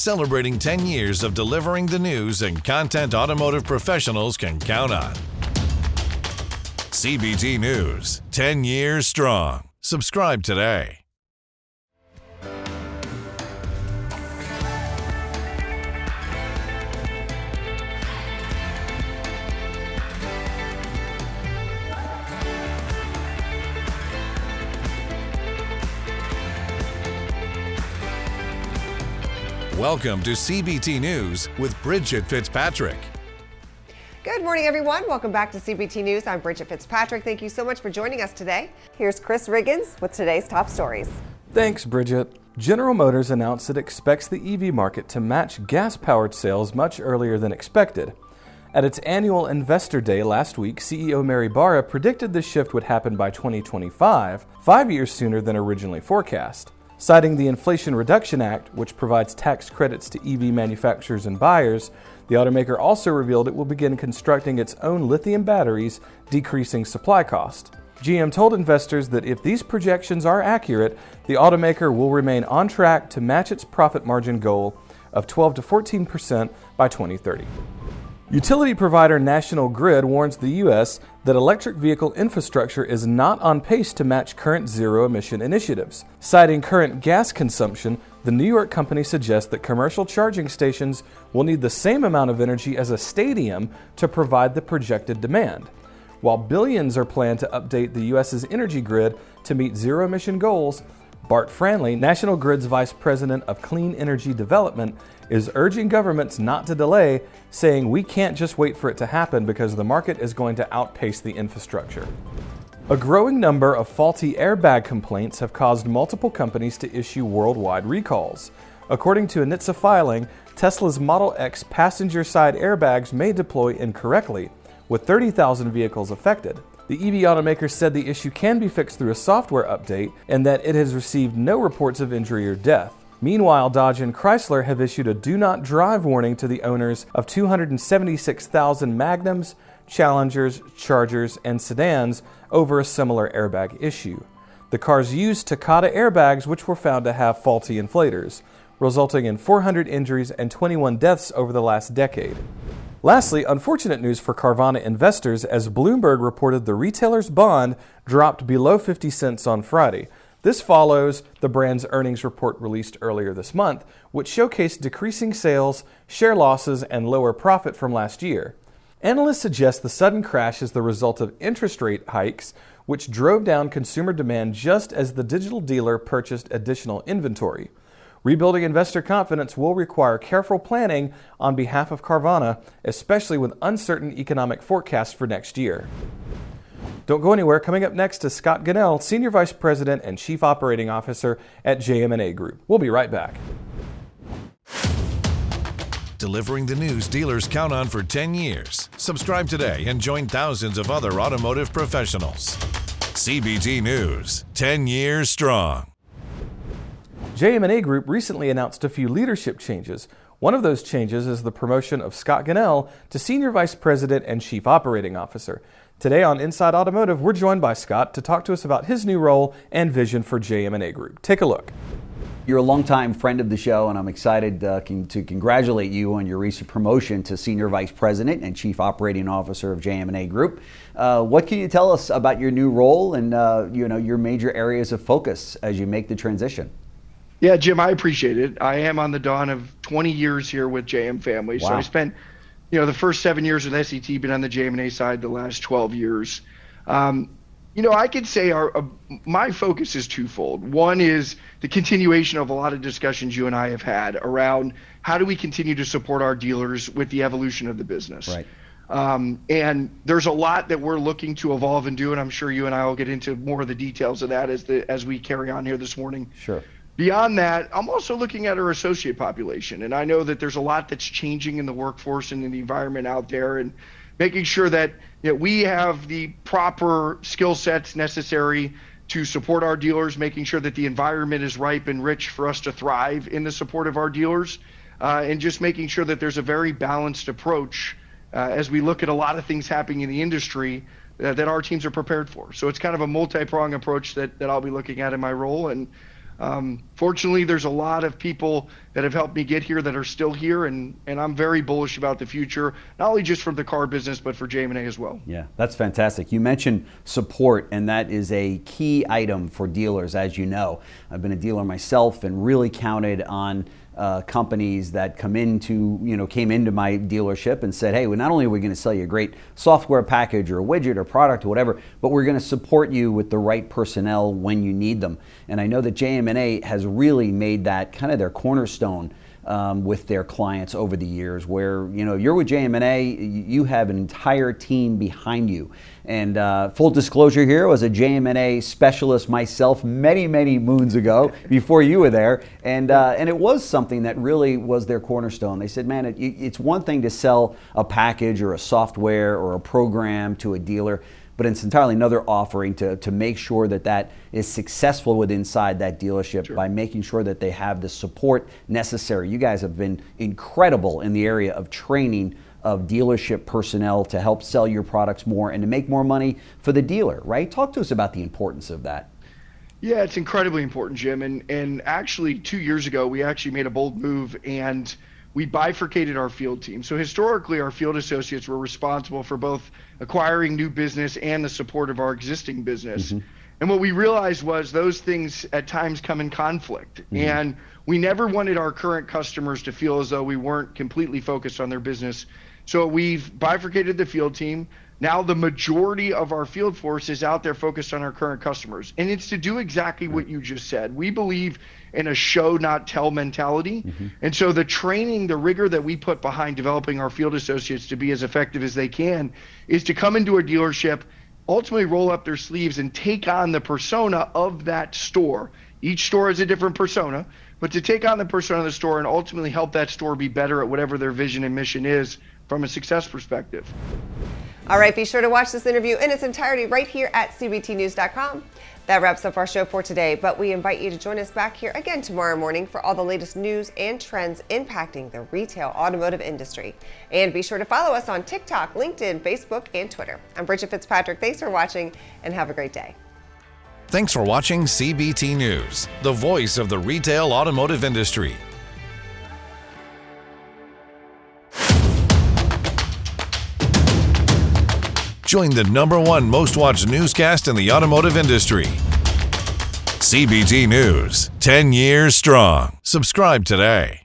celebrating 10 years of delivering the news and content automotive professionals can count on. CBT News, 10 years strong. Subscribe today. Welcome to CBT News with Bridget Fitzpatrick. Good morning, everyone. Welcome back to CBT News. I'm Bridget Fitzpatrick. Thank you so much for joining us today. Here's Chris Riggins with today's top stories. Thanks, Bridget. General Motors announced it expects the EV market to match gas-powered sales much earlier than expected. At its annual Investor Day last week, CEO Mary Barra predicted this shift would happen by 2025, 5 years sooner than originally forecast. Citing the Inflation Reduction Act, which provides tax credits to EV manufacturers and buyers, the automaker also revealed it will begin constructing its own lithium batteries, decreasing supply cost. GM told investors that if these projections are accurate, the automaker will remain on track to match its profit margin goal of 12 to 14% by 2030. Utility provider National Grid warns the U.S. that electric vehicle infrastructure is not on pace to match current zero-emission initiatives. Citing current gas consumption, the New York company suggests that commercial charging stations will need the same amount of energy as a stadium to provide the projected demand. While billions are planned to update the U.S.'s energy grid to meet zero-emission goals, Bart Franley, National Grid's Vice President of Clean Energy Development, is urging governments not to delay, saying we can't just wait for it to happen because the market is going to outpace the infrastructure. A growing number of faulty airbag complaints have caused multiple companies to issue worldwide recalls. According to a NHTSA filing, Tesla's Model X passenger side airbags may deploy incorrectly, with 30,000 vehicles affected. The EV automaker said the issue can be fixed through a software update and that it has received no reports of injury or death. Meanwhile, Dodge and Chrysler have issued a do not drive warning to the owners of 276,000 Magnums, Challengers, Chargers, and sedans over a similar airbag issue. The cars used Takata airbags, which were found to have faulty inflators, resulting in 400 injuries and 21 deaths over the last decade. Lastly, unfortunate news for Carvana investors as Bloomberg reported the retailer's bond dropped below 50 cents on Friday. This follows the brand's earnings report released earlier this month, which showcased decreasing sales, share losses, and lower profit from last year. Analysts suggest the sudden crash is the result of interest rate hikes, which drove down consumer demand just as the digital dealer purchased additional inventory. Rebuilding investor confidence will require careful planning on behalf of Carvana, especially with uncertain economic forecasts for next year. Don't go anywhere. Coming up next is Scott Gunnell, Senior Vice President and Chief Operating Officer at JM&A Group. We'll be right back. Delivering the news dealers count on for 10 years. Subscribe today and join thousands of other automotive professionals. CBT News, 10 years strong. JM&A Group recently announced a few leadership changes. One of those changes is the promotion of Scott Gunnell to Senior Vice President and Chief Operating Officer. Today on Inside Automotive, we're joined by Scott to talk to us about his new role and vision for JM&A Group. Take a look. You're a longtime friend of the show, and I'm excited to congratulate you on your recent promotion to Senior Vice President and Chief Operating Officer of JM&A Group. What can you tell us about your new role and your major areas of focus as you make the transition? Yeah, Jim, I appreciate it. I am on the dawn of 20 years here with JM Family. Wow. So I spent, the first 7 years with SET, been on the JM&A side the last 12 years. I could say my focus is twofold. One is the continuation of a lot of discussions you and I have had around how do we continue to support our dealers with the evolution of the business. Right. And there's a lot that we're looking to evolve and do, and I'm sure you and I will get into more of the details of that as we carry on here this morning. Sure. Beyond that, I'm also looking at our associate population, and I know that there's a lot that's changing in the workforce and in the environment out there, and making sure that we have the proper skill sets necessary to support our dealers, making sure that the environment is ripe and rich for us to thrive in the support of our dealers, and just making sure that there's a very balanced approach as we look at a lot of things happening in the industry that our teams are prepared for. So it's kind of a multi-pronged approach that I'll be looking at in my role, and Fortunately, there's a lot of people that have helped me get here that are still here, and I'm very bullish about the future, not only just for the car business, but for JM&A as well. Yeah, that's fantastic. You mentioned support, and that is a key item for dealers, as you know. I've been a dealer myself and really counted on companies that came into my dealership and said, hey, well, not only are we going to sell you a great software package or a widget or product or whatever, but we're going to support you with the right personnel when you need them. And I know that JM&A has really made that kind of their cornerstone with their clients over the years, where you're with JM&A, you have an entire team behind you. And full disclosure here, I was a JM&A specialist myself many moons ago before you were there, and it was something that really was their cornerstone. They said, man, it's one thing to sell a package or a software or a program to a dealer, but it's entirely another offering to make sure that is successful with inside that dealership. Sure. By making sure that they have the support necessary. You guys have been incredible in the area of training of dealership personnel to help sell your products more and to make more money for the dealer, right? Talk to us about the importance of that. Yeah, it's incredibly important, Jim. And actually 2 years ago, we actually made a bold move and we bifurcated our field team. So historically, our field associates were responsible for both acquiring new business and the support of our existing business. Mm-hmm. And what we realized was those things at times come in conflict. Mm-hmm. And we never wanted our current customers to feel as though we weren't completely focused on their business. So we've bifurcated the field team. Now the majority of our field force is out there focused on our current customers. And it's to do exactly what you just said. We believe in a show, not tell mentality. Mm-hmm. And so the training, the rigor that we put behind developing our field associates to be as effective as they can is to come into a dealership, ultimately roll up their sleeves and take on the persona of that store. Each store is a different persona, but to take on the persona of the store and ultimately help that store be better at whatever their vision and mission is from a success perspective. All right, be sure to watch this interview in its entirety right here at cbtnews.com. That wraps up our show for today, but we invite you to join us back here again tomorrow morning for all the latest news and trends impacting the retail automotive industry. And be sure to follow us on TikTok, LinkedIn, Facebook, and Twitter. I'm Bridget Fitzpatrick. Thanks for watching and have a great day. Thanks for watching CBT News, the voice of the retail automotive industry. Join the #1 most watched newscast in the automotive industry. CBT News, 10 years strong. Subscribe today.